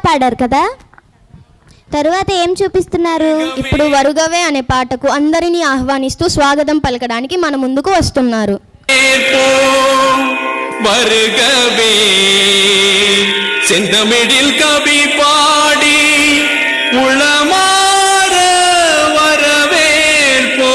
పాడారు కదా. తరువాత ఏం చూపిస్తున్నారు? ఇప్పుడు వరుగవే అనే పాటకు అందరినీ ఆహ్వానిస్తూ స్వాగతం పలకడానికి మన ముందుకు వస్తున్నారు. வருகவே செந்தமிழில் கவி பாடி உளமாற வரவேற்போ.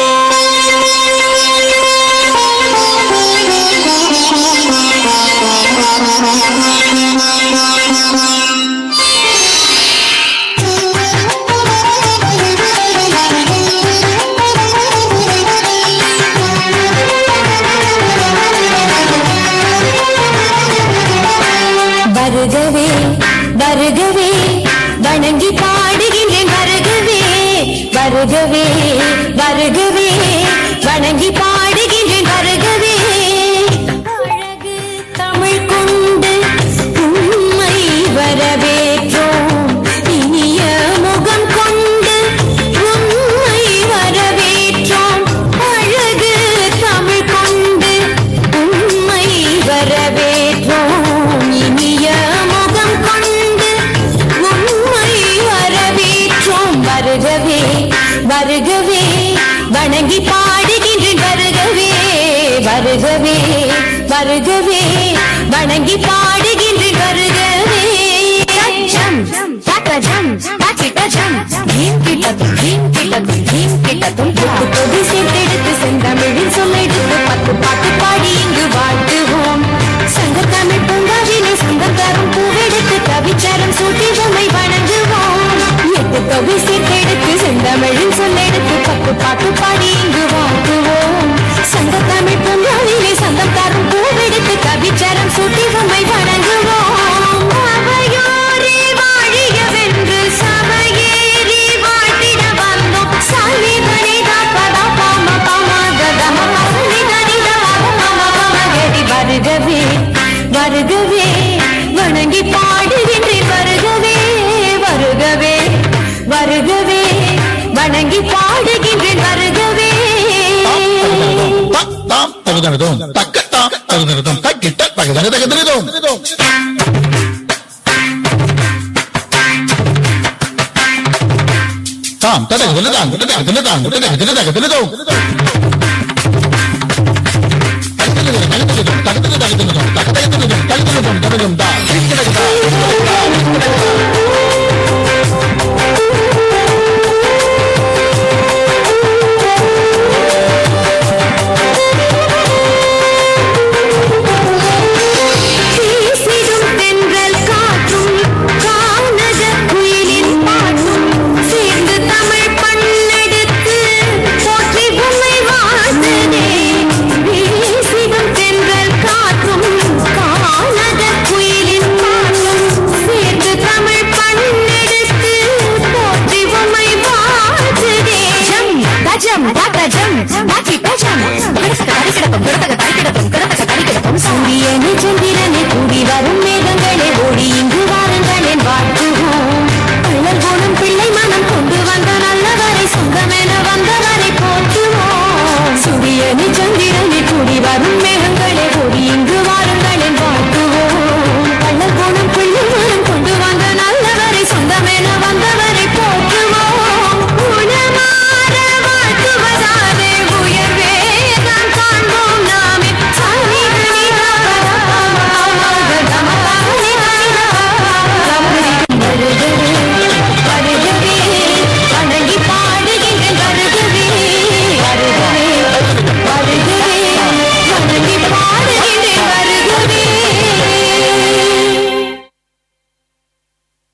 வருகவே வருகவே வணங்கி பாடுகின்றேன். வருகவே வருகவே வருகவே வணங்கி பாடுகின்றேன். வருகவே அழகு தமிழ் கொண்டு உம்மை வரவேற்றோம். இனிய முகம் கொண்டு உம்மை வரவேற்றோம். அழகு தமிழ் கொண்டு உம்மை வரவேற்றோம். இனிய முகம் கொண்டு உம்மை வரவேற்றோம். வருகவே வருகவே வணங்கி பாடுகின்றேன். வருகவே வருகவே வருகவே வணங்கி பாடுகின்றேன். வருகவே ஜம் தகஜம் தகிடஜம் தீம் கிட்டதும் தீம் கிட்டதும் தீம் கிட்டதும் பொது சேர்த்தெடுத்து செந்தமிழில் சொல்லெடுத்து 10 பாட்டு பாடி இங்கு வாழ்த்துவோம். சங்க தமிழ் பூங்காவினை சொந்தம் தரும் பூவெடுத்து கவிச்சரம் சூட்டி உம்மை வணங்குவோம். 8 தொகை சேர்த்தெடுத்து செந்தமிழில் சொல்லெடுத்து 10 பாட்டு பாடி இங்கு வாழ்த்துவோம். சங்க தமிழ் பூங்காவினை சொந்தம் தரும் பூவெடுத்து கவிச்சரம் சூட்டி உம்மை வணங்குவோம். அவையோரே வாழியவென்று சபையேறி வாழ்த்திட வந்தோம். சாமி மனிதா பதா பாம பாமகதம பசனி தனித மம மமகடி. வருகவே வருகவே வணங்கி பாடுகின்றேன். வருகவே வருகவே வருகவே வணங்கி பாடுகின்றேன். வருகவே தாம் தகுதனதும் தக்கத்தாம் தகுதனதும் தக்கிட்ட தகுதன தகுதனதும் தாம் தகுதனதாம் தகுதனதாம் தகுதன தகுதனதும் தகுதன தகுதனதும் தகுதன தகுதனதும் தகுதனதும் தகுதனதும்